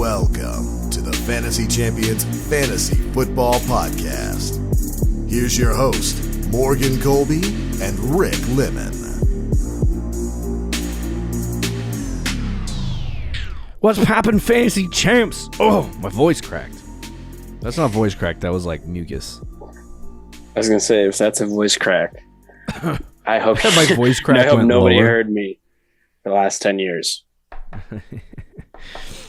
Welcome to the Fantasy Champions Fantasy Football Podcast. Here's your host, Morgan Colby and Rick Lemon. What's poppin', fantasy champs? Oh, my voice cracked. That's not voice crack. That was like mucus. I was gonna say, if that's a voice crack, I hope my voice crack. I hope nobody lower. heard me the last 10 years.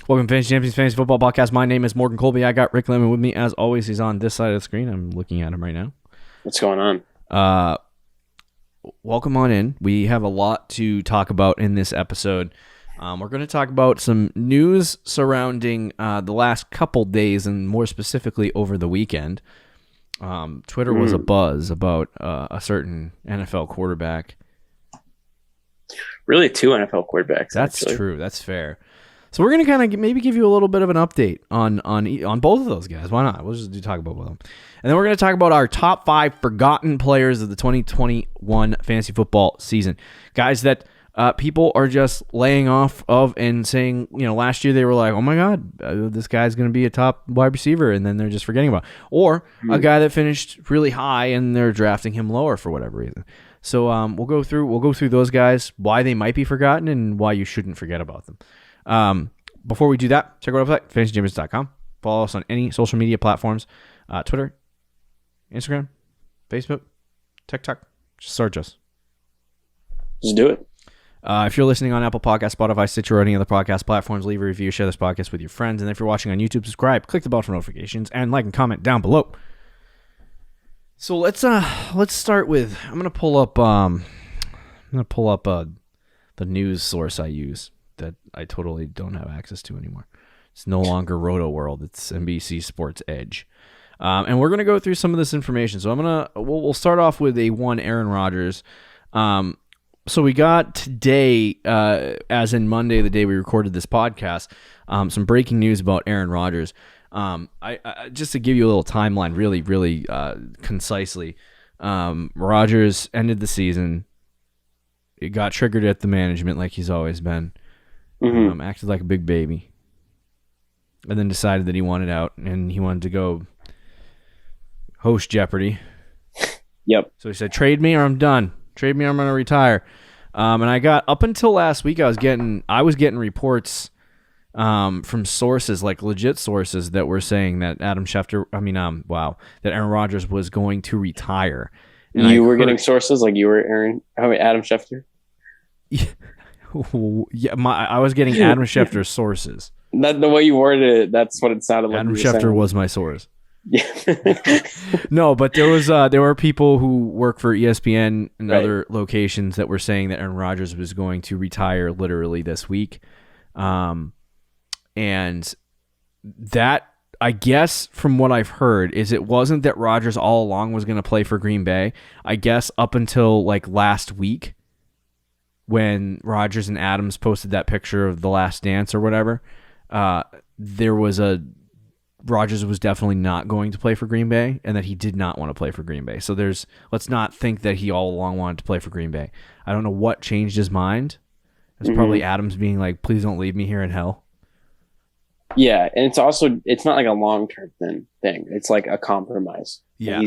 Welcome to Fantasy Champions Fantasy Football Podcast. My name is Morgan Colby. I got Rick Lemon with me as always. He's on this side of the screen. I'm looking at him right now. What's going on? Welcome on in. We have a lot to talk about in this episode. We're going to talk about some news surrounding the last couple days and more specifically over the weekend. Twitter was abuzz about a certain NFL quarterback. Really, two NFL quarterbacks. That's actually. true. That's fair. So we're going to kind of maybe give you a little bit of an update on both of those guys. Why not? We'll just talk about both of them. And then we're going to talk about our top 5 forgotten players of the 2021 fantasy football season. Guys that people are just laying off of and saying, you know, last year they were like, oh my God, this guy's going to be a top wide receiver, and then they're just forgetting about it. Or a guy that finished really high and they're drafting him lower for whatever reason. So we'll go through those guys, why they might be forgotten and why you shouldn't forget about them. Before we do that, check our website, fantasychampions.com. Follow us on any social media platforms, Twitter, Instagram, Facebook, TikTok. Just search us. Just do it. If you're listening on Apple Podcasts, Spotify, Stitcher, or any other podcast platforms, leave a review, share this podcast with your friends, and if you're watching on YouTube, subscribe, click the bell for notifications, and like and comment down below. So let's start with, I'm gonna pull up the news source I use that I totally don't have access to anymore. It's no longer Roto World; it's NBC Sports Edge, and we're gonna go through some of this information. So we'll start off with Aaron Rodgers. So we got today, as in Monday, the day we recorded this podcast, some breaking news about Aaron Rodgers. I just to give you a little timeline, really concisely, Rodgers ended the season. It got triggered at the management like he's always been. Acted like a big baby, and then decided that he wanted out and he wanted to go host Jeopardy. Yep. So he said, "Trade me or I'm done. Trade me or I'm going to retire." And I got up until last week, I was getting reports from sources, like legit sources, that were saying that that Aaron Rodgers was going to retire. And you were getting sources like you were Adam Schefter? Yeah, I was getting Adam Schefter's sources. That the way you worded it, that's what it sounded like. Adam Schefter was my source. Yeah. No, but there were people who work for ESPN and other locations that were saying that Aaron Rodgers was going to retire literally this week. And that, I guess, from what I've heard, is it wasn't that Rodgers all along was going to play for Green Bay. I guess up until like last week, when Rodgers and Adams posted that picture of The Last Dance or whatever, Rodgers was definitely not going to play for Green Bay, and that he did not want to play for Green Bay. So let's not think that he all along wanted to play for Green Bay. I don't know what changed his mind. It's probably Adams being like, "Please don't leave me here in hell." Yeah, and it's not like a long-term thing. It's like a compromise. Yeah.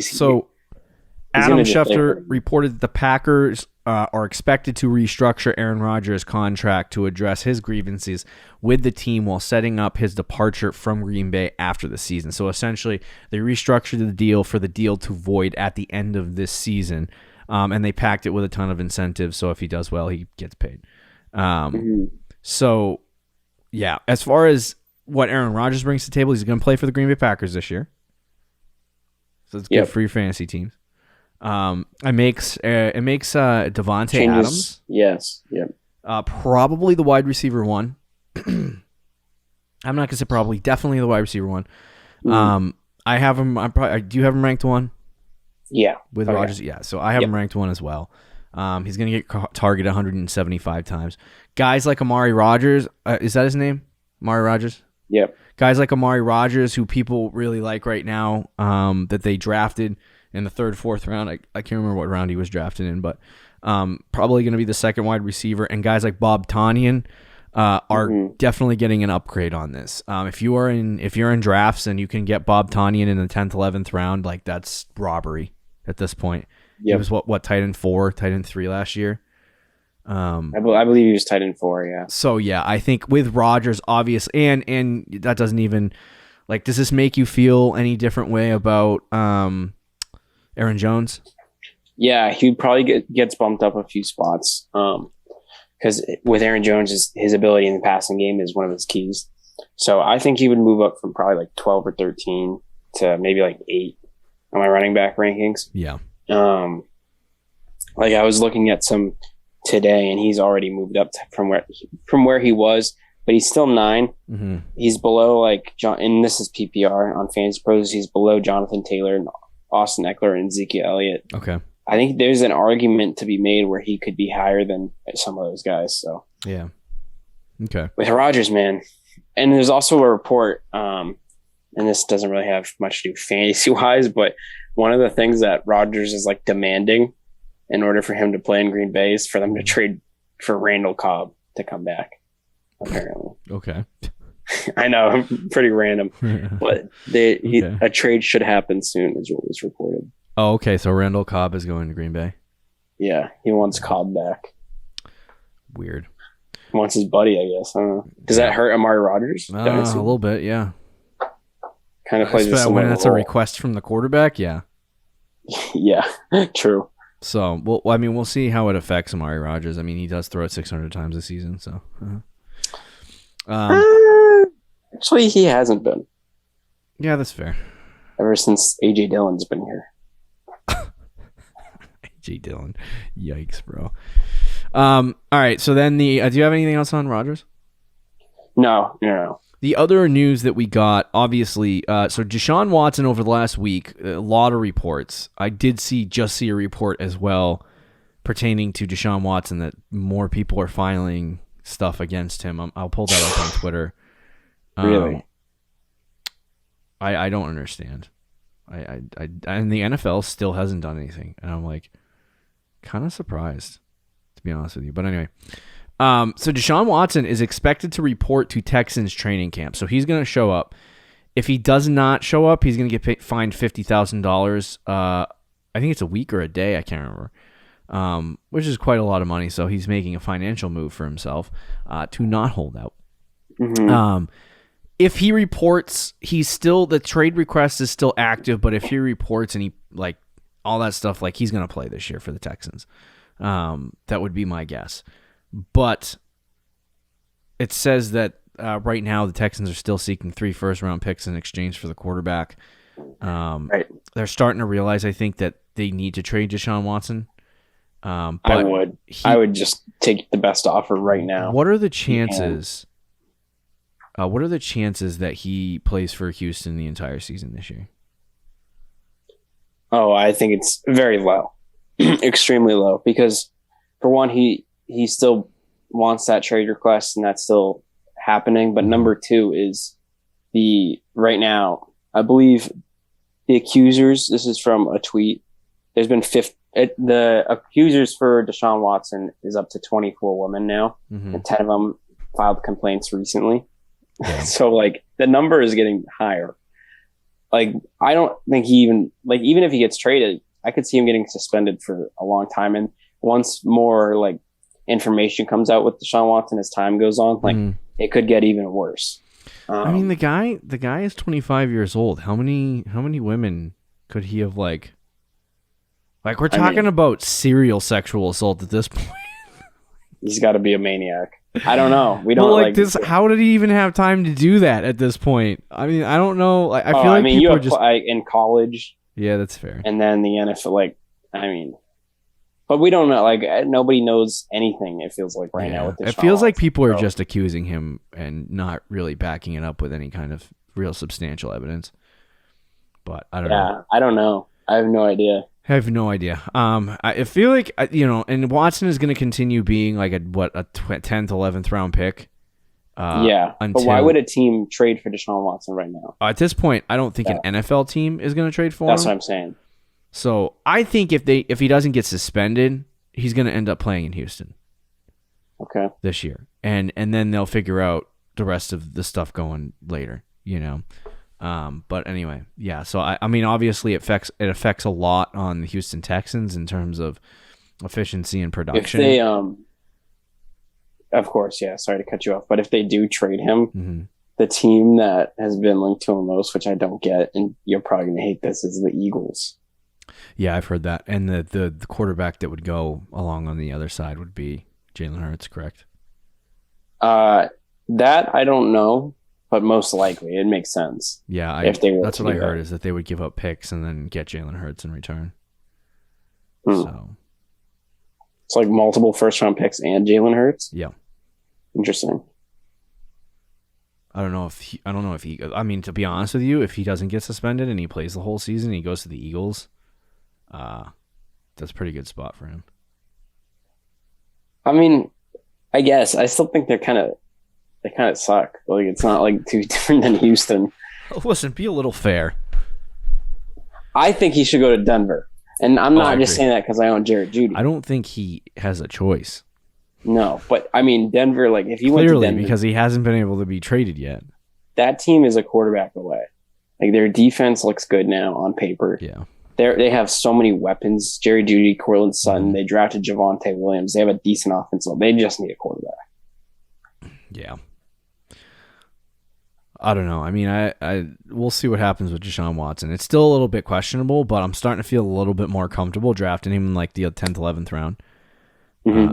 Adam Schefter reported that the Packers are expected to restructure Aaron Rodgers' contract to address his grievances with the team while setting up his departure from Green Bay after the season. So essentially, they restructured the deal for the deal to void at the end of this season, and they packed it with a ton of incentives. So if he does well, he gets paid. So, yeah, as far as what Aaron Rodgers brings to the table, he's going to play for the Green Bay Packers this year. So it's good for your fantasy teams. It makes Devontae Adams. Yes. Yep. Probably the wide receiver one. I'm not gonna say probably, definitely the wide receiver one. I have him. Do you have him ranked one? Yeah. With Rodgers, yeah. So I have him ranked one as well. He's gonna get targeted 175 times. Guys like Amari Rodgers, is that his name? Amari Rodgers. Yep. Guys like Amari Rodgers, who people really like right now, that they drafted in the 3rd, 4th round. I can't remember what round he was drafted in, but probably going to be the second wide receiver. And guys like Bob Tonyan, are definitely getting an upgrade on this. If you're in drafts and you can get Bob Tonyan in the 10th, 11th round, like that's robbery at this point. He was what tight end 4, tight end 3 last year. I believe he was tight end 4. Yeah. So yeah, I think with Rodgers, obviously, and that doesn't even like. Does this make you feel any different way about Aaron Jones? Yeah, he probably gets bumped up a few spots. Because with Aaron Jones, his ability in the passing game is one of his keys. So I think he would move up from probably like 12 or 13 to maybe like 8 on my running back rankings. Yeah. Like I was looking at some today, and he's already moved up from where he was, but he's still 9. Mm-hmm. He's below like John, and this is PPR on Fantasy Pros. He's below Jonathan Taylor and Austin Eckler and Ezekiel Elliott. Okay. I think there's an argument to be made where he could be higher than some of those guys. So yeah, okay. With Rodgers, man, and there's also a report, and this doesn't really have much to do fantasy wise, but one of the things that Rodgers is like demanding in order for him to play in Green Bay is for them to trade for Randall Cobb to come back. Apparently, okay. I know, pretty random, but a trade should happen soon, is what was reported. Oh, okay. So Randall Cobb is going to Green Bay. Yeah, he wants Cobb back. Weird. He wants his buddy, I guess. I don't know. Does that hurt Amari Rodgers? A little bit, yeah. Kind of plays with when that's a request from the quarterback, yeah. Yeah, true. So, well, I mean, we'll see how it affects Amari Rodgers. I mean, he does throw it 600 times a season, so. Actually, he hasn't been. Yeah, that's fair. Ever since A.J. Dillon's been here. A.J. Dillon. Yikes, bro. All right, so then do you have anything else on Rodgers? No. The other news that we got, obviously, so Deshaun Watson over the last week, a lot of reports. I did see a report as well pertaining to Deshaun Watson that more people are filing stuff against him. I'll pull that up on Twitter. Really? I don't understand. And the NFL still hasn't done anything, and I'm like kind of surprised, to be honest with you. But anyway, so Deshaun Watson is expected to report to Texans training camp, so he's going to show up. If he does not show up, he's going to get fined $50,000. I think it's a week or a day, I can't remember, which is quite a lot of money. So he's making a financial move for himself to not hold out. Mm-hmm. If he reports, the trade request is still active, but if he reports and he like all that stuff, like he's going to play this year for the Texans. That would be my guess. But it says that right now the Texans are still seeking 3 first-round picks in exchange for the quarterback. Right. They're starting to realize, I think, that they need to trade Deshaun Watson. But I would just take the best offer right now. What are the chances? What are the chances that he plays for Houston the entire season this year? Oh, I think it's very low, extremely low. Because for one, he still wants that trade request, and that's still happening. But number 2 is right now, I believe the accusers. This is from a tweet. There's been the accusers for Deshaun Watson is up to 24 women now, and 10 of them filed complaints recently. Yeah. So like the number is getting higher. Like I don't think even if he gets traded, I could see him getting suspended for a long time. And once more like information comes out with Deshaun Watson as time goes on, like it could get even worse. I mean, the guy is 25 years old. How many women could he have like we're talking about serial sexual assault at this point? He's got to be a maniac. I don't know. We don't like this. How did he even have time to do that at this point? I mean, I don't know. I feel like people you are just in college. Yeah, that's fair. And then the NFL, but we don't know. Like nobody knows anything. It feels like right now. With it feels like people are just accusing him and not really backing it up with any kind of real substantial evidence. But I don't know. Yeah, I don't know. I have no idea. I have no idea. I feel like, and Watson is going to continue being like a 10th, 11th round pick. But why would a team trade for Deshaun Watson right now? At this point, I don't think an NFL team is going to trade for him. That's what I'm saying. So I think if he doesn't get suspended, he's going to end up playing in Houston. Okay. This year. and then they'll figure out the rest of the stuff going later, But anyway, yeah. So I mean, obviously, it affects a lot on the Houston Texans in terms of efficiency and production. If they, of course, yeah. Sorry to cut you off, but if they do trade him, the team that has been linked to him most, which I don't get, and you're probably gonna hate this, is the Eagles. Yeah, I've heard that, and the quarterback that would go along on the other side would be Jalen Hurts, correct? That I don't know, but most likely it makes sense. Yeah, that's what I heard is that they would give up picks and then get Jalen Hurts in return. So it's like multiple first-round picks and Jalen Hurts. Yeah, interesting. I don't know if he. I mean, to be honest with you, if he doesn't get suspended and he plays the whole season, and he goes to the Eagles. That's a pretty good spot for him. I mean, I guess I still think they kind of suck. Like, it's not like too different than Houston. Listen, be a little fair. I think he should go to Denver, and I'm not just saying that because I own Jared Jeudy. I don't think he has a choice. No, but I mean Denver. Like, if he went to Denver, because he hasn't been able to be traded yet. That team is a quarterback away. Like, their defense looks good now on paper. Yeah. They have so many weapons. Jerry Jeudy, Cortland Sutton. They drafted Javonte Williams. They have a decent offense. They just need a quarterback. Yeah. I don't know. I mean, we'll see what happens with Deshaun Watson. It's still a little bit questionable, but I'm starting to feel a little bit more comfortable drafting him in like the 10th, 11th round.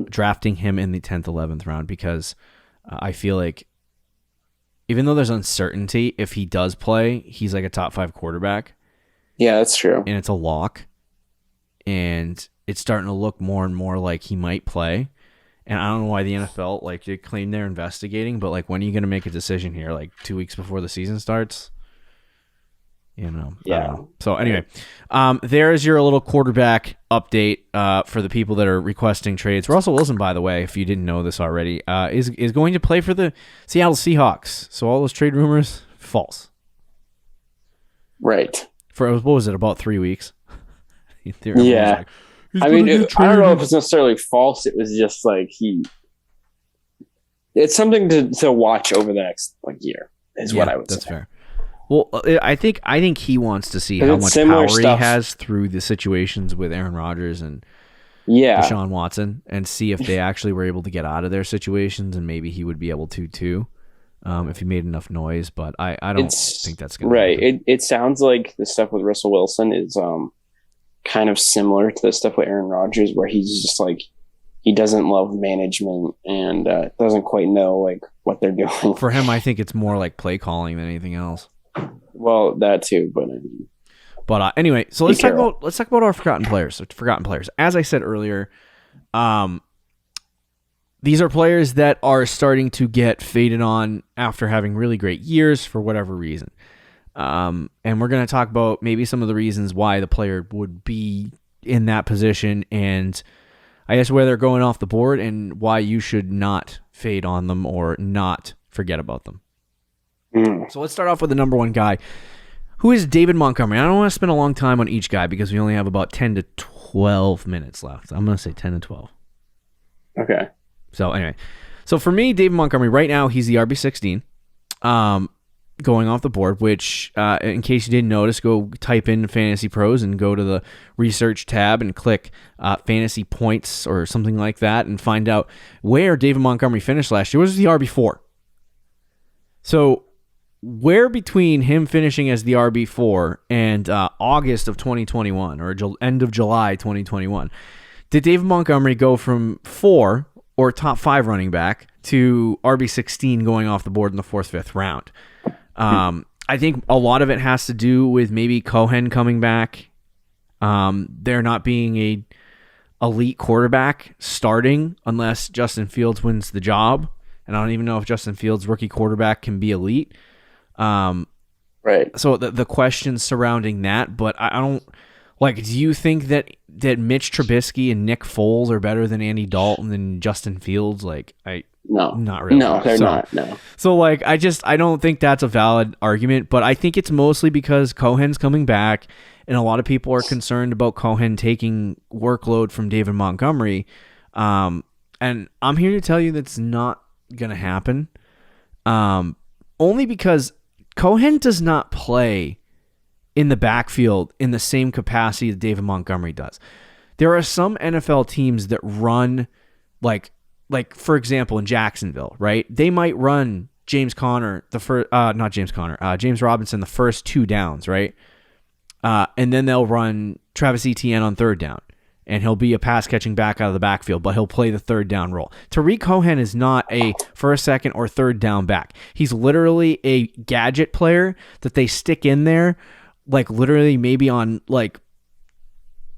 Drafting him in the 10th, 11th round because I feel like even though there's uncertainty, if he does play, he's like a top 5 quarterback. Yeah, that's true. And it's a lock. And it's starting to look more and more like he might play. And I don't know why the NFL, like, they claim they're investigating, but, like, when are you going to make a decision here? Like, 2 weeks before the season starts? Yeah. So, anyway, there is your little quarterback update for the people that are requesting trades. Russell Wilson, by the way, if you didn't know this already, is going to play for the Seattle Seahawks. So, all those trade rumors, false. Right. For, what was it, about 3 weeks? Yeah. I mean, I don't know if it's necessarily false. It was just like it's something to watch over the next year is what I would say. That's fair. Well, I think he wants to see how much power he has through the situations with Aaron Rodgers and Deshaun Watson, and see if they actually were able to get out of their situations, and maybe he would be able to too, if he made enough noise. But I don't think that's going to happen. It sounds like the stuff with Russell Wilson is kind of similar to the stuff with Aaron Rodgers, where he's just like, he doesn't love management and doesn't quite know what they're doing. For him, I think it's more like play calling than anything else. Well, that too, but anyway, so let's talk about our forgotten players. As I said earlier, these are players that are starting to get faded on after having really great years for whatever reason. And we're going to talk about maybe some of the reasons why the player would be in that position, and I guess where they're going off the board, and why you should not fade on them or not forget about them. So let's start off with the number one guy, who is David Montgomery. I don't want to spend a long time on each guy because we only have about 10 to 12 minutes left. I'm going to say 10 to 12. Okay. So anyway, for me, David Montgomery, right now, he's the RB16. Going off the board, which, in case you didn't notice, go type in Fantasy Pros and go to the research tab and click fantasy points or something like that and find out where David Montgomery finished last year. Was the RB4. So where between him finishing as the RB4 and August of 2021 or end of July 2021 did David Montgomery go from 4 or top 5 running back to RB16 going off the board in the 4th, 5th round? I think a lot of it has to do with maybe Cohen coming back. There not being a elite quarterback starting unless Justin Fields wins the job. And I don't even know if Justin Fields, rookie quarterback, can be elite. Right. So the questions surrounding that, but I don't do you think that Mitch Trubisky and Nick Foles are better than Andy Dalton and Justin Fields? No, not really. No, they're not. No. So I don't think that's a valid argument, but I think it's mostly because Cohen's coming back, and a lot of people are concerned about Cohen taking workload from David Montgomery. And I'm here to tell you that's not going to happen. Only because Cohen does not play in the backfield in the same capacity that David Montgomery does. There are some NFL teams that run like for example in Jacksonville, right? They might run James Robinson the first 2 downs, right? And then they'll run Travis Etienne on 3rd down, and he'll be a pass catching back out of the backfield, but he'll play the 3rd down role. Tariq Cohen is not a 1st, 2nd, or 3rd down back. He's literally a gadget player that they stick in there, like literally maybe on like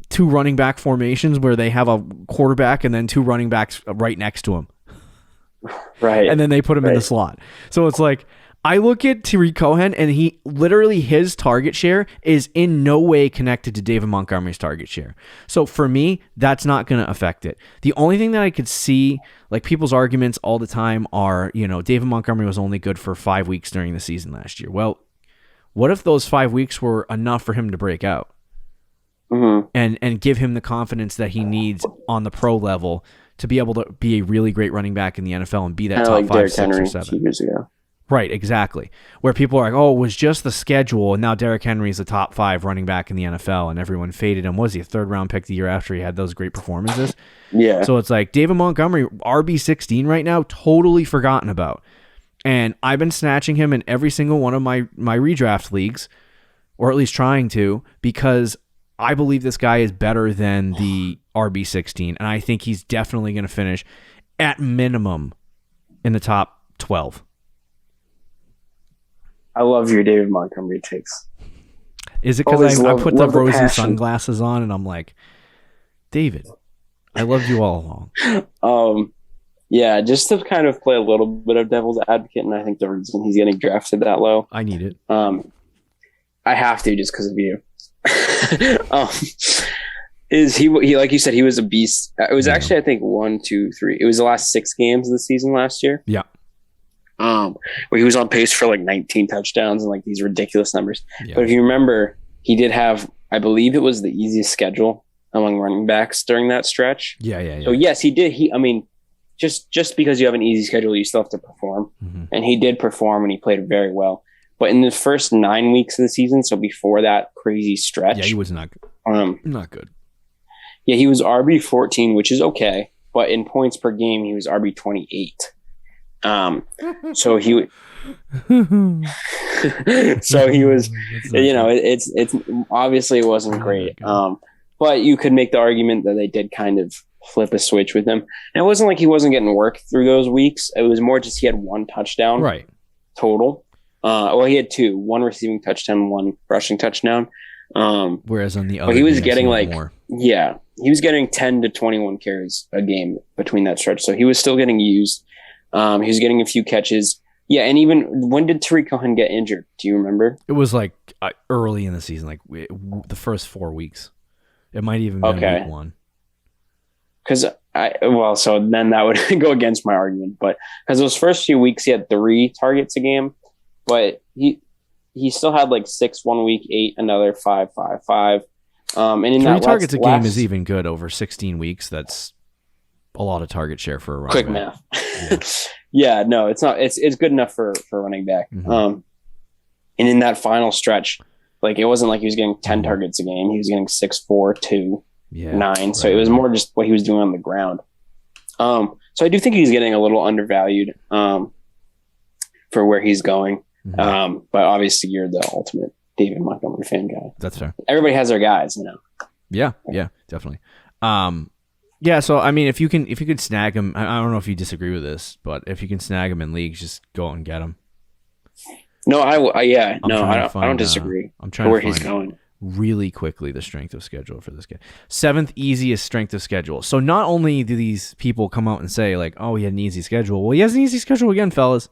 2 running back formations where they have a quarterback and then 2 running backs right next to him. Right. And then they put him in the slot. So it's like, I look at Tariq Cohen, and he literally, his target share is in no way connected to David Montgomery's target share. So for me, that's not going to affect it. The only thing that I could see, like people's arguments all the time are, David Montgomery was only good for 5 weeks during the season last year. Well, what if those 5 weeks were enough for him to break out and give him the confidence that he needs on the pro level to be able to be a really great running back in the NFL and be that top 5, 6, or 7 years ago. Right, exactly. Where people are like, oh, it was just the schedule, and now Derrick Henry is a top 5 running back in the NFL, and everyone faded him. Was he a 3rd round pick the year after he had those great performances? Yeah. So it's like David Montgomery, RB16 right now, totally forgotten about. And I've been snatching him in every single one of my redraft leagues, or at least trying to, because I believe this guy is better than the RB16, and I think he's definitely going to finish at minimum in the top 12. I love your David Montgomery takes. Is it because I put the rosy sunglasses on and I'm like, David, I loved you all along. Yeah, just to kind of play a little bit of devil's advocate, and I think the reason he's getting drafted that low. I need it. I have to just because of you. Is he like you said, he was a beast. It was actually, I think, 1, 2, 3. It was the last 6 games of the season last year. Yeah. Where he was on pace for like 19 touchdowns and like these ridiculous numbers. Yeah. But if you remember, he did have, I believe it was the easiest schedule among running backs during that stretch. Yeah. So yes, he did. Just because you have an easy schedule, you still have to perform. Mm-hmm. And he did perform, and he played very well. But in the first 9 weeks of the season, so before that crazy stretch. Yeah, he was not good. Not good. Yeah, he was RB14, which is okay. But in points per game, he was RB28. So he was, it's obviously it wasn't great. But you could make the argument that they did kind of flip a switch with him. And it wasn't like he wasn't getting work through those weeks. It was more just he had 1 touchdown right total. Well, he had 2, 1 receiving touchdown, 1 rushing touchdown. Whereas on the other, he was getting like more. Yeah, he was getting 10 to 21 carries a game between that stretch. So he was still getting used. He was getting a few catches. Yeah, and even when did Tariq Cohen get injured? Do you remember? It was like early in the season, like the first 4 weeks. It might even be week 1. So then that would go against my argument. But because those first few weeks, he had 3 targets a game, but he still had like 6 1 week, 8 another, 5, 5, 5. And in 3 targets a game is even good over 16 weeks. That's a lot of target share for a running quick back. Math. Yeah, no, it's not. It's good enough for a running back. Mm-hmm. And in that final stretch, like it wasn't like he was getting 10 targets a game. He was getting 6, 4, 2, 9. So it was more just what he was doing on the ground. So I do think he's getting a little undervalued for where he's going. Mm-hmm. But obviously, you're the ultimate David Montgomery fan guy. That's fair. Everybody has their guys, Yeah, definitely. Yeah, so I mean, if you could snag him, I don't know if you disagree with this, but if you can snag him in leagues, just go out and get him. No, I don't disagree. I'm trying where to find he's going really quickly the strength of schedule for this guy. 7th easiest strength of schedule. So not only do these people come out and say like, "Oh, he had an easy schedule," well, he has an easy schedule again, fellas.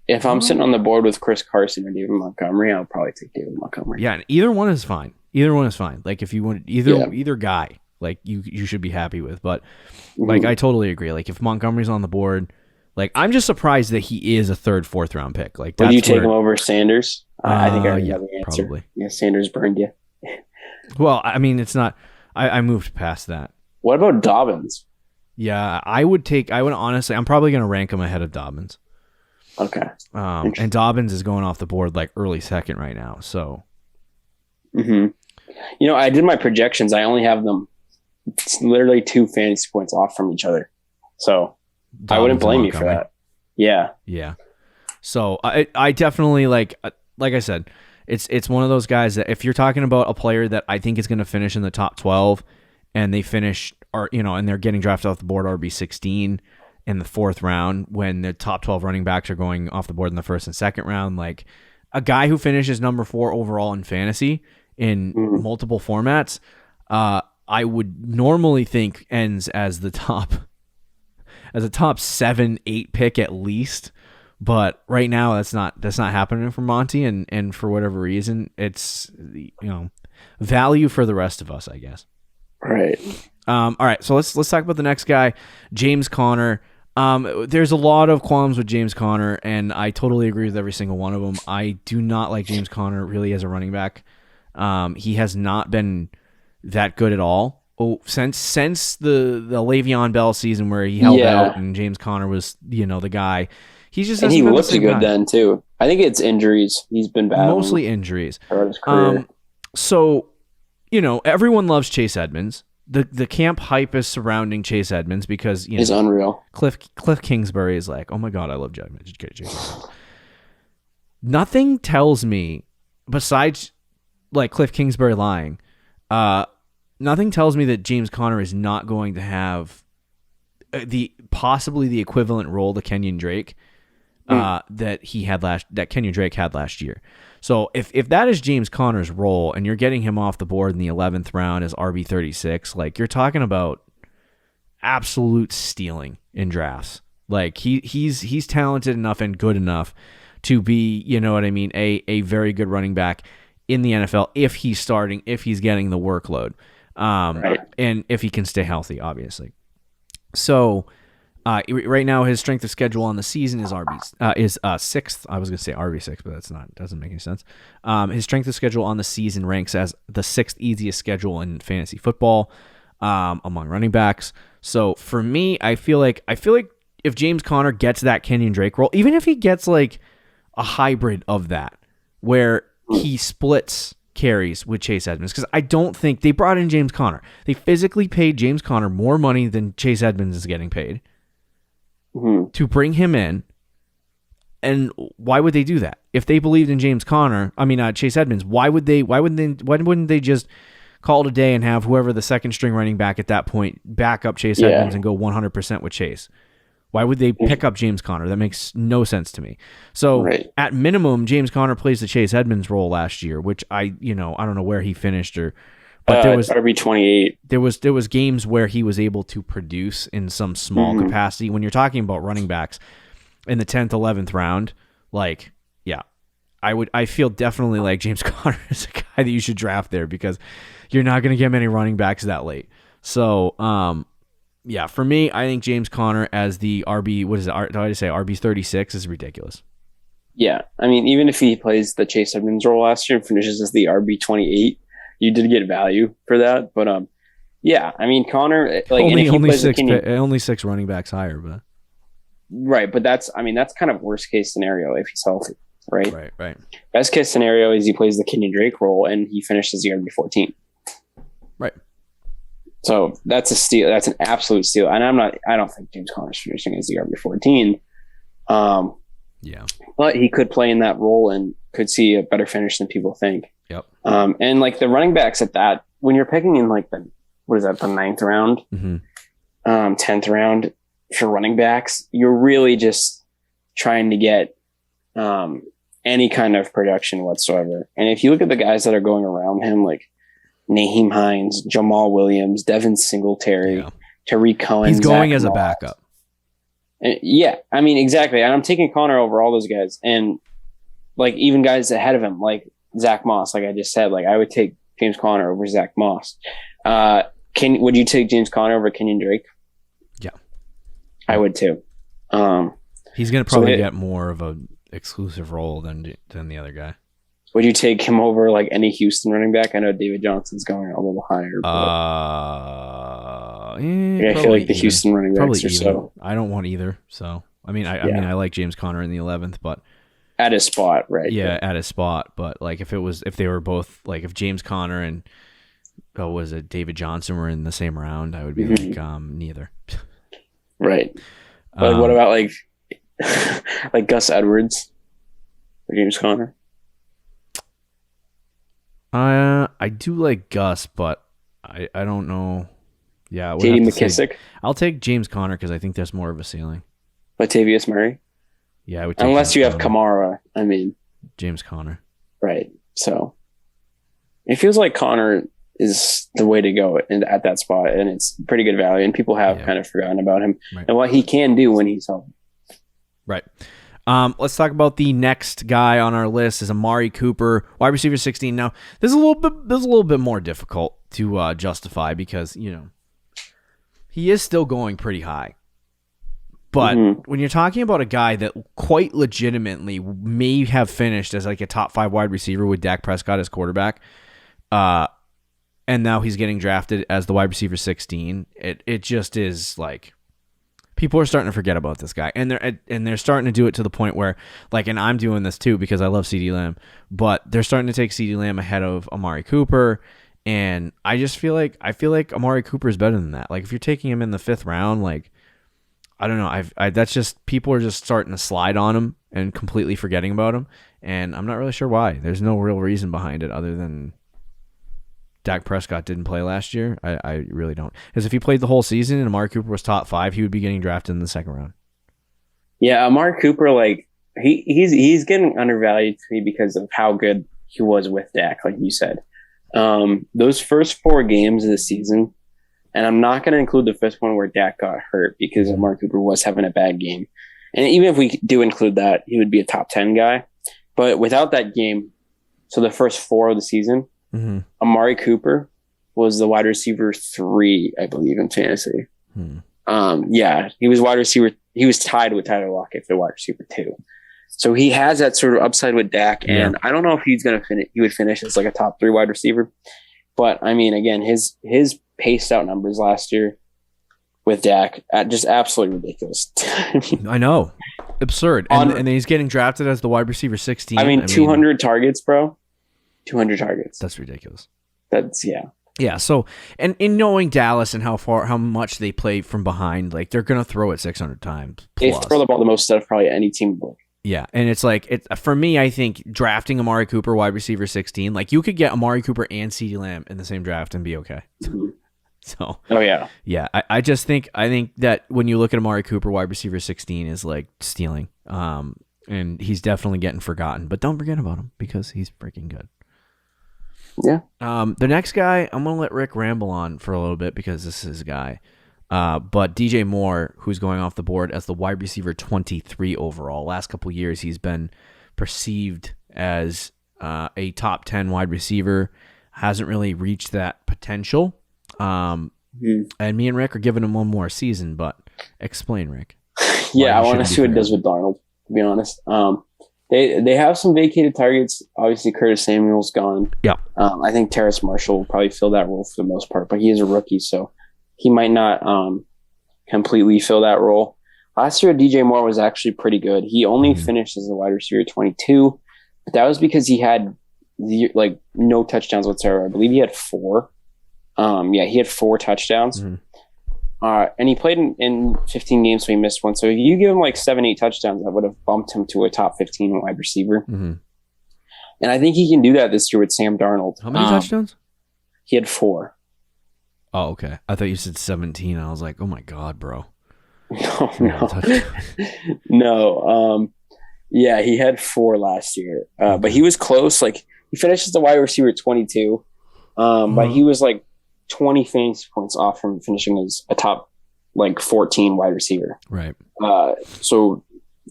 If I'm sitting on the board with Chris Carson or David Montgomery, I'll probably take David Montgomery. Yeah, and either one is fine. Like if you want either guy. Like you should be happy with, but like I totally agree. Like if Montgomery's on the board, like I'm just surprised that he is a 3rd, 4th round pick. Like, would you take him over Sanders? I think I already have the answer. Probably. Yeah, Sanders burned you. Well, I mean, it's not. I moved past that. What about Dobbins? Yeah, I would honestly, I'm probably going to rank him ahead of Dobbins. Okay. And Dobbins is going off the board like early second right now. So, I did my projections. I only have them literally 2 fantasy points off from each other. So Dobbins, I wouldn't blame you for Montgomery. that. Yeah. Yeah. So I definitely like I said, it's one of those guys that if you're talking about a player that I think is going to finish in the top 12 and they finish and they're getting drafted off the board RB16 in the 4th round when the top 12 running backs are going off the board in the 1st and 2nd round, like a guy who finishes number 4 overall in fantasy in multiple formats, I would normally think ends as a top 7-8 pick at least. But right now that's not happening for Monty, and for whatever reason, it's value for the rest of us, I guess. Right. All right, so let's talk about the next guy, James Conner. There's a lot of qualms with James Conner, and I totally agree with every single one of them. I do not like James Conner really as a running back. He has not been that good at all. Since the Le'Veon Bell season where he held out and James Conner was the guy. He looked good then too. I think it's injuries. He's been bad. Mostly injuries. Throughout his career. So, everyone loves Chase Edmonds. The camp hype is surrounding Chase Edmonds because he's unreal. Cliff Kingsbury is like, oh my god, I love Chase Edmonds. Nothing tells me, besides like Cliff Kingsbury lying, nothing tells me that James Conner is not going to have possibly the equivalent role to Kenyon Drake that Kenyon Drake had last year. So if that is James Conner's role and you're getting him off the board in the 11th round as RB36, like you're talking about absolute stealing in drafts. Like he's talented enough and good enough to be, a very good running back in the NFL if he's starting, if he's getting the workload. And if he can stay healthy, obviously. So right now his strength of schedule on the season is 6th. I was going to say RB6, but doesn't make any sense. His strength of schedule on the season ranks as the 6th easiest schedule in fantasy football among running backs. So for me, I feel like if James Conner gets that Kenyon Drake role, even if he gets like a hybrid of that where he splits carries with Chase Edmonds, because I don't think they brought in James Conner. They physically paid James Conner more money than Chase Edmonds is getting paid to bring him in. And why would they do that? If they believed in Chase Edmonds, why wouldn't they just call it a day and have whoever the second string running back at that point back up Chase Edmonds and go 100% with Chase? Why would they pick up James Conner? That makes no sense to me. So at minimum, James Conner plays the Chase Edmonds role last year, which I don't know where he finished but there was RB28. There was games where he was able to produce in some small capacity. When you're talking about running backs in the 10th, 11th round, I feel definitely like James Conner is a guy that you should draft there because you're not going to get many running backs that late. So, for me, I think James Conner as the RB, what is it? Did I say RB36 is ridiculous. Yeah. I mean, even if he plays the Chase Edmonds role last year and finishes as the RB28, you did get value for that. But, I mean, Conner, only 6 running backs higher, but. Right. But that's kind of worst case scenario if he's healthy, right? Right. Best case scenario is he plays the Kenyon Drake role and he finishes the RB14. Right. So that's a steal. That's an absolute steal. And I don't think James Conner's finishing as the RB14. But he could play in that role and could see a better finish than people think. Yep. And like the running backs at that, when you're picking in like the 9th round, 10th round for running backs, you're really just trying to get any kind of production whatsoever. And if you look at the guys that are going around him, like Naheem Hines, Jamal Williams, Devin Singletary, Tariq Cohen. He's going Zach as a Moss. backup. Yeah, I mean, exactly. And I'm taking Conner over all those guys. And like even guys ahead of him, like Zach Moss, like I just said, like I would take James Conner over Zach Moss. Would you take James Conner over Kenyon Drake? Yeah. I would too. He's going to probably get more of a exclusive role than the other guy. Would you take him over like any Houston running back? I know David Johnson's going a little higher. I feel like the Houston running backs are so. I don't want either. So I mean, I like James Conner in the 11th, but at his spot, right? Yeah, at his spot. But like if they were both like if James Conner and David Johnson were in the same round, I would be like neither. Right. But what about like Gus Edwards or James Conner? I do like Gus, but I don't know. Yeah, J.D. McKissick. I'll take James Conner because I think there's more of a ceiling. Latavius Murray. Yeah, I would take unless James you have Conner. Kamara. I mean, James Conner. Right. So it feels like Conner is the way to go at that spot, and it's pretty good value. And people have kind of forgotten about him and what he can do when he's healthy. Right. Let's talk about the next guy on our list is Amari Cooper, wide receiver 16. Now, this is a little bit more difficult to justify because he is still going pretty high. But when you're talking about a guy that quite legitimately may have finished as like a top 5 wide receiver with Dak Prescott as quarterback, and now he's getting drafted as the wide receiver 16, it just is like people are starting to forget about this guy, and they're starting to do it to the point where like, and I'm doing this too because I love CeeDee Lamb, but they're starting to take CeeDee Lamb ahead of Amari Cooper, and I feel like Amari Cooper is better than that. Like if you're taking him in the 5th round, like. I don't know. That's just people are just starting to slide on him and completely forgetting about him, and I'm not really sure why. There's no real reason behind it other than Dak Prescott didn't play last year. I really don't. Because if he played the whole season and Amari Cooper was top 5, he would be getting drafted in the 2nd round. Yeah, Amari Cooper, like he's getting undervalued to me because of how good he was with Dak, like you said. Those first 4 games of the season. And I'm not going to include the 5th one where Dak got hurt because Amari Cooper was having a bad game. And even if we do include that, he would be a top 10 guy. But without that game, so the first 4 of the season, Amari Cooper was the wide receiver 3, I believe, in fantasy. Yeah, he was wide receiver. He was tied with Tyler Lockett for wide receiver 2. So he has that sort of upside with Dak. And I don't know if he's going to finish. He would finish as like a top 3 wide receiver. But I mean, again, his paced out numbers last year with Dak, just absolutely ridiculous. I know. Absurd. And then he's getting drafted as the wide receiver 16. I mean 200 targets, bro. 200 targets. That's ridiculous. Yeah. So, and in knowing Dallas and how much they play from behind, like they're going to throw it 600 times plus. They throw the ball the most out of probably any team. Yeah, and it's like for me, I think drafting Amari Cooper wide receiver 16, like you could get Amari Cooper and CeeDee Lamb in the same draft and be okay. So, yeah, I think that when you look at Amari Cooper wide receiver 16 is like stealing, and he's definitely getting forgotten. But don't forget about him because he's freaking good. Yeah. The next guy, I'm gonna let Rick ramble on for a little bit because this is his guy. But DJ Moore, who's going off the board as the wide receiver 23 overall. Last couple of years, he's been perceived as a top 10 wide receiver. Hasn't really reached that potential. And me and Rick are giving him one more season, but explain, Rick. Yeah, I want to see what it does with Darnold, to be honest. They have some vacated targets. Obviously, Curtis Samuel's gone. Yeah. I think Terrace Marshall will probably fill that role for the most part, but he is a rookie, so he might not completely fill that role. Last year, DJ Moore was actually pretty good. He only finished as a wide receiver 22, but that was because he had no touchdowns whatsoever. I believe he had 4. He had 4 touchdowns. And he played in 15 games, so he missed one. So if you give him like 7-8 touchdowns, that would have bumped him to a top 15 wide receiver. And I think he can do that this year with Sam Darnold. How many touchdowns? He had 4. Oh, okay. I thought you said 17. I was like, oh my God, bro. No. Yeah, he had 4 last year. But he was close. Like he finished as the wide receiver 22. But he was like 20 fantasy points off from finishing as a top 14 wide receiver. Right. So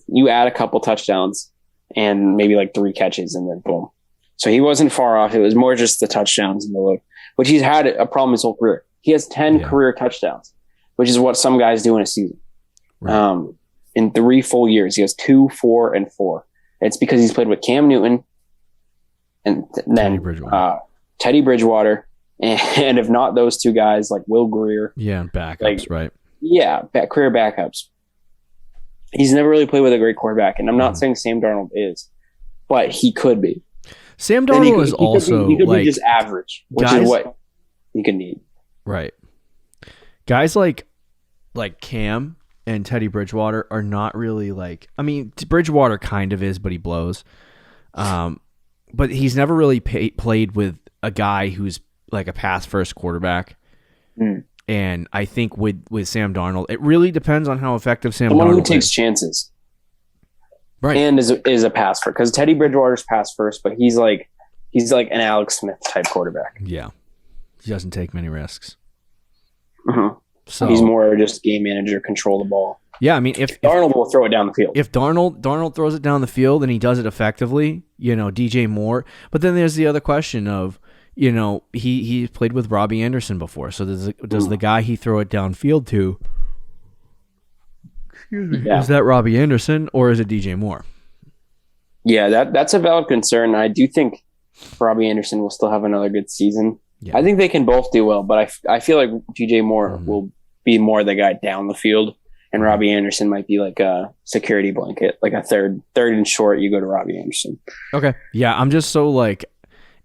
you add a couple touchdowns and maybe 3 catches and then boom. So he wasn't far off. It was more just the touchdowns and the load, which he's had a problem his whole career. He has 10 career touchdowns, which is what some guys do in a season. Right. In 3 full years, he has 2, 4, and 4. It's because he's played with Cam Newton and then Teddy Bridgewater And if not those two guys, like Will Greer. Yeah, and backups, like, right? Yeah, career backups. He's never really played with a great quarterback, and I'm not saying Sam Darnold is, but he could be. Sam Darnold is also he could like be just average, which is what you can need. Right. Guys like Cam and Teddy Bridgewater are not really like. I mean, Bridgewater kind of is, but he blows. But he's never really played with a guy who's like a pass first quarterback. And I think with Sam Darnold, it really depends on how effective Sam Darnold is. Someone who takes chances. Right. And is a pass first. Because Teddy Bridgewater's pass first, but he's like an Alex Smith type quarterback. Yeah. He doesn't take many risks. Mm-hmm. So he's more just game manager, control the ball. Yeah, I mean, if Darnold will throw it down the field. If Darnold throws it down the field and he does it effectively, DJ Moore. But then there's the other question of, he played with Robbie Anderson before. So does the guy he throw it downfield to, is that Robbie Anderson or is it DJ Moore? Yeah, that's a valid concern. I do think Robbie Anderson will still have another good season. Yeah. I think they can both do well, but I feel like DJ Moore will be more the guy down the field, and Robbie Anderson might be like a security blanket, like a third and short. You go to Robbie Anderson. Okay, yeah, I'm just so like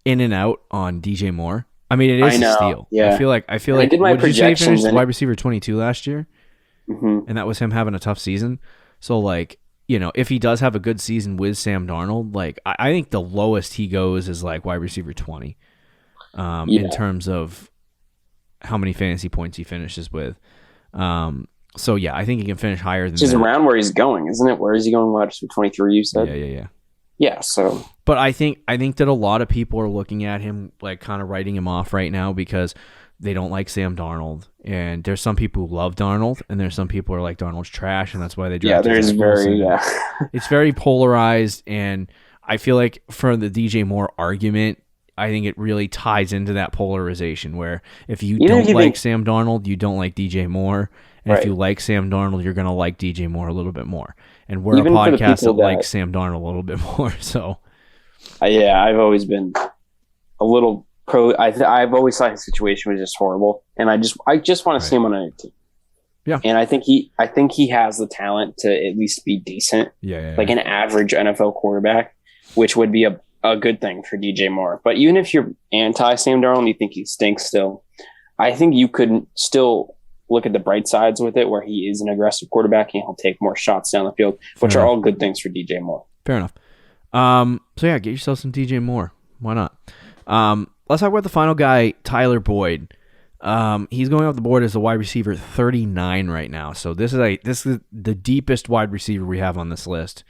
in and out on DJ Moore. I mean, it is a steal. Yeah, I feel like. I did my projections. He finished wide receiver 22 last year, and that was him having a tough season. So like, if he does have a good season with Sam Darnold, like I think the lowest he goes is like wide receiver 20. In terms of how many fantasy points he finishes with. So yeah, I think he can finish higher than that. Which is around where he's going, isn't it? Where is he going? Wide receiver 23, you said? Yeah. Yeah, so. But I think that a lot of people are looking at him like kind of writing him off right now because they don't like Sam Darnold. And there's some people who love Darnold, and there's some people who are like Darnold's trash, and that's why they drafted him. It's very polarized, and I feel like for the DJ Moore argument, I think it really ties into that polarization where if you don't like Sam Darnold, you don't like DJ Moore. And if you like Sam Darnold, you're going to like DJ Moore a little bit more. And we're a podcast that likes Sam Darnold a little bit more. So, I've always been a little pro. I've always thought his situation was just horrible. And I just want to see him on a team. Yeah. And I think he has the talent to at least be decent. Like an average NFL quarterback, which would be a good thing for DJ Moore. But even if you're anti Sam Darnold and you think he stinks still, I think you could still look at the bright sides with it where he is an aggressive quarterback and he'll take more shots down the field, which are all good things for DJ Moore. Fair enough. So yeah, get yourself some DJ Moore. Why not? Let's talk about the final guy, Tyler Boyd. He's going off the board as a wide receiver 39 right now. So this is the deepest wide receiver we have on this list.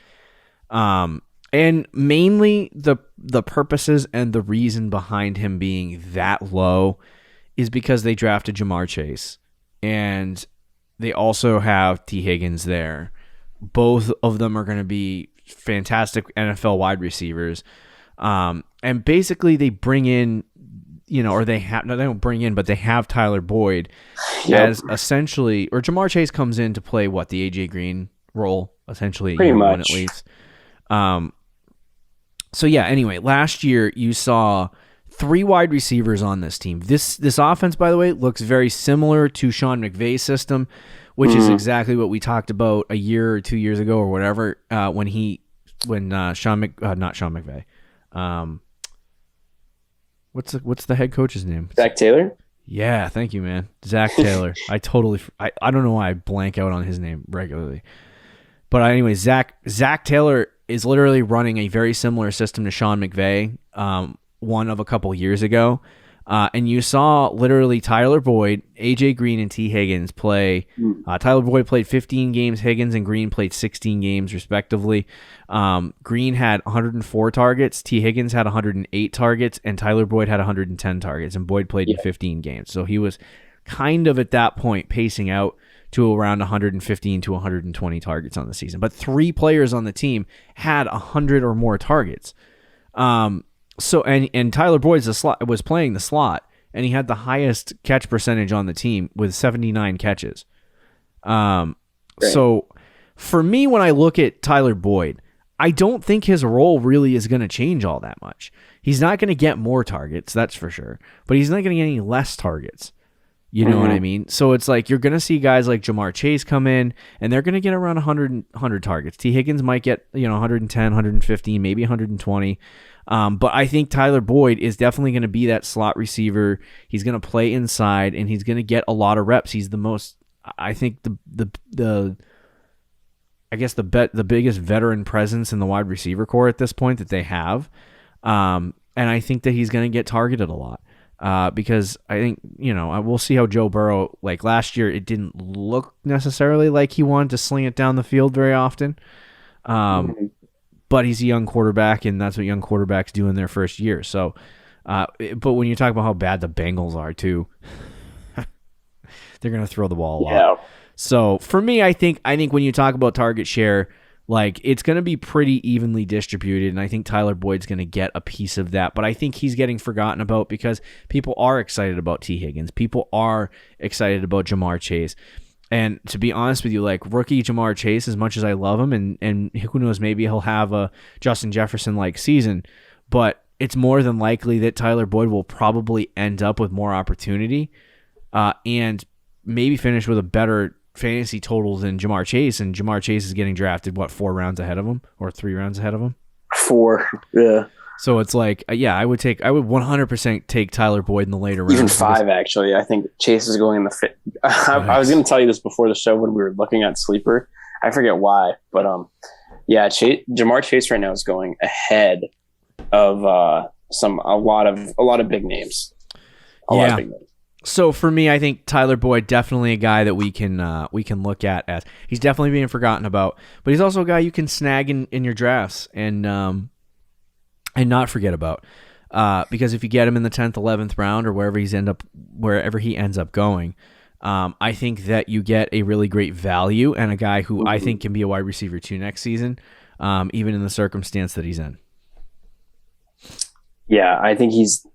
And mainly the purposes and the reason behind him being that low is because they drafted Jamar Chase. And they also have T. Higgins there. Both of them are going to be fantastic NFL wide receivers. And basically they bring in, they don't bring in, but they have Tyler Boyd as essentially, or Jamar Chase comes in to play the A.J. Green role, essentially. Pretty much. One at least. So yeah, anyway, last year you saw 3 wide receivers on this team. This offense, by the way, looks very similar to Sean McVay's system, which is exactly what we talked about a year or 2 years ago or whatever, not Sean McVay. What's the head coach's name? Zach Taylor? Yeah, thank you, man. Zach Taylor. I don't know why I blank out on his name regularly. But anyway, Zach Taylor is literally running a very similar system to Sean McVay, one of a couple years ago. And you saw literally Tyler Boyd, A.J. Green, and T. Higgins play. Tyler Boyd played 15 games. Higgins and Green played 16 games, respectively. Green had 104 targets. T. Higgins had 108 targets. And Tyler Boyd had 110 targets. And Boyd played in 15 games. So he was kind of at that point pacing out to around 115 to 120 targets on the season. But 3 players on the team had 100 or more targets. So Tyler Boyd was playing the slot, and he had the highest catch percentage on the team with 79 catches. So for me, when I look at Tyler Boyd, I don't think his role really is going to change all that much. He's not going to get more targets, that's for sure. But he's not going to get any less targets. You know what I mean? So it's like you're going to see guys like Jamar Chase come in, and they're going to get around 100 targets. T. Higgins might get 110, 115, maybe 120. But I think Tyler Boyd is definitely going to be that slot receiver. He's going to play inside, and he's going to get a lot of reps. He's the most, I think, the biggest veteran presence in the wide receiver core at this point that they have. And I think that he's going to get targeted a lot. Because I think, we'll see how Joe Burrow, like last year, it didn't look necessarily like he wanted to sling it down the field very often. But he's a young quarterback, and that's what young quarterbacks do in their first year. So, but when you talk about how bad the Bengals are too, they're going to throw the ball a lot. Yeah. So for me, I think when you talk about target share, like it's going to be pretty evenly distributed, and I think Tyler Boyd's going to get a piece of that. But I think he's getting forgotten about because people are excited about T. Higgins. People are excited about Jamar Chase. And to be honest with you, like rookie Jamar Chase, as much as I love him, and who knows, maybe he'll have a Justin Jefferson-like season, but it's more than likely that Tyler Boyd will probably end up with more opportunity and maybe finish with a better fantasy total than Jamar Chase, and Jamar Chase is getting drafted 4 rounds ahead of him or 3 rounds ahead of him? 4, yeah. So it's like, I would 100% take Tyler Boyd in the later rounds. Even 5, actually. I think Chase is going in the fit. I was going to tell you this before the show when we were looking at Sleeper. I forget why, but Jamar Chase right now is going ahead of a lot of big names. A lot of big names. So for me, I think Tyler Boyd definitely a guy that we can look at as he's definitely being forgotten about, but he's also a guy you can snag in your drafts and not forget about, because if you get him in the 10th, 11th round or wherever he ends up going, I think that you get a really great value and a guy who I think can be a wide receiver too next season, even in the circumstance that he's in. Yeah, I think he's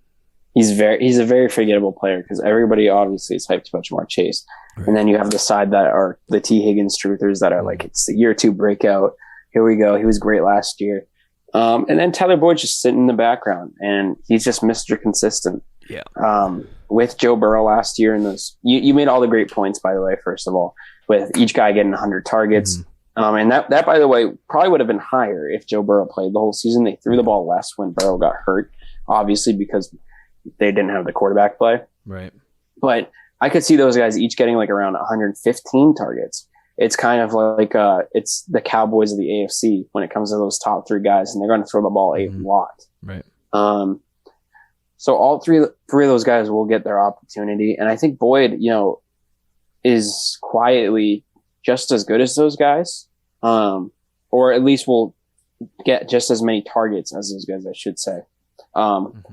a very forgettable player because everybody obviously is hyped about Jamar Chase. Right. And then you have the side that are the T. Higgins truthers that are like, it's the year 2 breakout. Here we go. He was great last year. And then Tyler Boyd just sitting in the background, and he's just Mr. Consistent. Yeah. With Joe Burrow last year, and those you made all the great points, by the way. First of all, with each guy getting 100 targets, and that by the way probably would have been higher if Joe Burrow played the whole season. They threw the ball less when Burrow got hurt, obviously because they didn't have the quarterback play. Right. But I could see those guys each getting like around 115 targets. It's kind of like it's the Cowboys of the AFC when it comes to those top 3 guys, and they're going to throw the ball a lot. Right. So all three of those guys will get their opportunity, and I think Boyd, is quietly just as good as those guys, or at least will get just as many targets as those guys, I should say.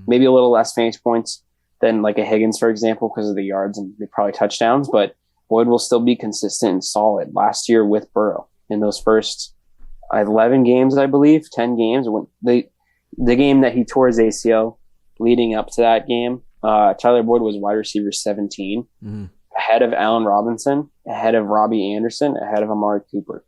Maybe a little less fantasy points than like a Higgins, for example, because of the yards and probably touchdowns, but Boyd will still be consistent and solid. Last year with Burrow in those first 11 games, I believe, 10 games, when the game that he tore his ACL leading up to that game, Tyler Boyd was wide receiver 17, ahead of Allen Robinson, ahead of Robbie Anderson, ahead of Amari Cooper,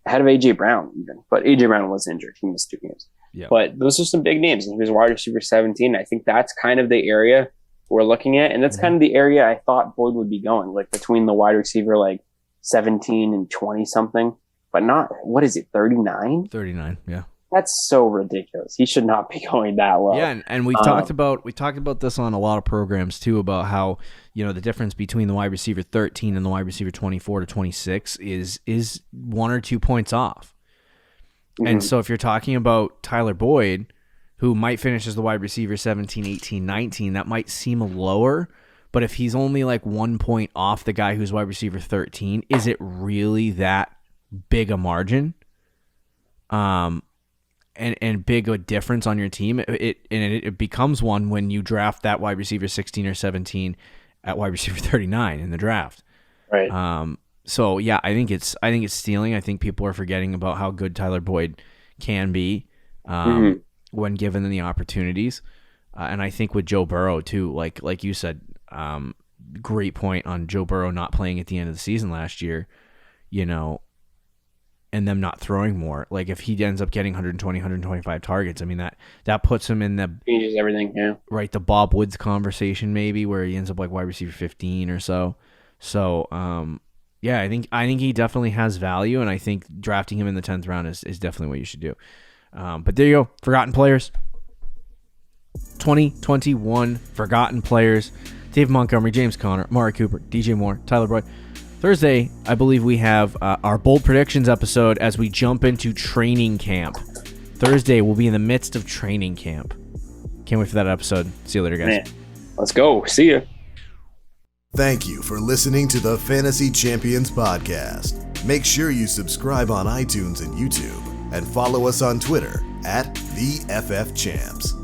ahead of A.J. Brown even. But A.J. Brown was injured. He missed 2 games. Yeah. But those are some big names, and he was wide receiver 17. I think that's kind of the area we're looking at, and that's kind of the area I thought Boyd would be going, like between the wide receiver like 17 and 20 something, but not, what is it, 39? 39, yeah. That's so ridiculous. He should not be going that low. Yeah, and we talked about this on a lot of programs too, about how the difference between the wide receiver 13 and the wide receiver 24 to 26 is 1 or 2 points off. And so if you're talking about Tyler Boyd, who might finish as the wide receiver 17, 18, 19, that might seem lower. But if he's only like 1 point off the guy who's wide receiver 13, is it really that big a margin? And big a difference on your team? It becomes one when you draft that wide receiver 16 or 17 at wide receiver 39 in the draft. Right. So yeah, I think it's stealing. I think people are forgetting about how good Tyler Boyd can be. When given the opportunities. And I think with Joe Burrow too, like you said, great point on Joe Burrow not playing at the end of the season last year. and them not throwing more. Like if he ends up getting 120, 125 targets, I mean that puts him in the changes everything. Yeah, right, the Bob Woods conversation maybe, where he ends up like wide receiver 15 or so. So yeah, I think he definitely has value, and I think drafting him in the 10th round is definitely what you should do. But there you go, forgotten players. 2021 forgotten players: David Montgomery, James Conner, Amari Cooper, DJ Moore, Tyler Boyd. Thursday, I believe we have our bold predictions episode as we jump into training camp. Thursday, we'll be in the midst of training camp. Can't wait for that episode. See you later, guys. Man, let's go. See ya. Thank you for listening to the Fantasy Champions Podcast. Make sure you subscribe on iTunes and YouTube, and follow us on Twitter @TheFFChamps.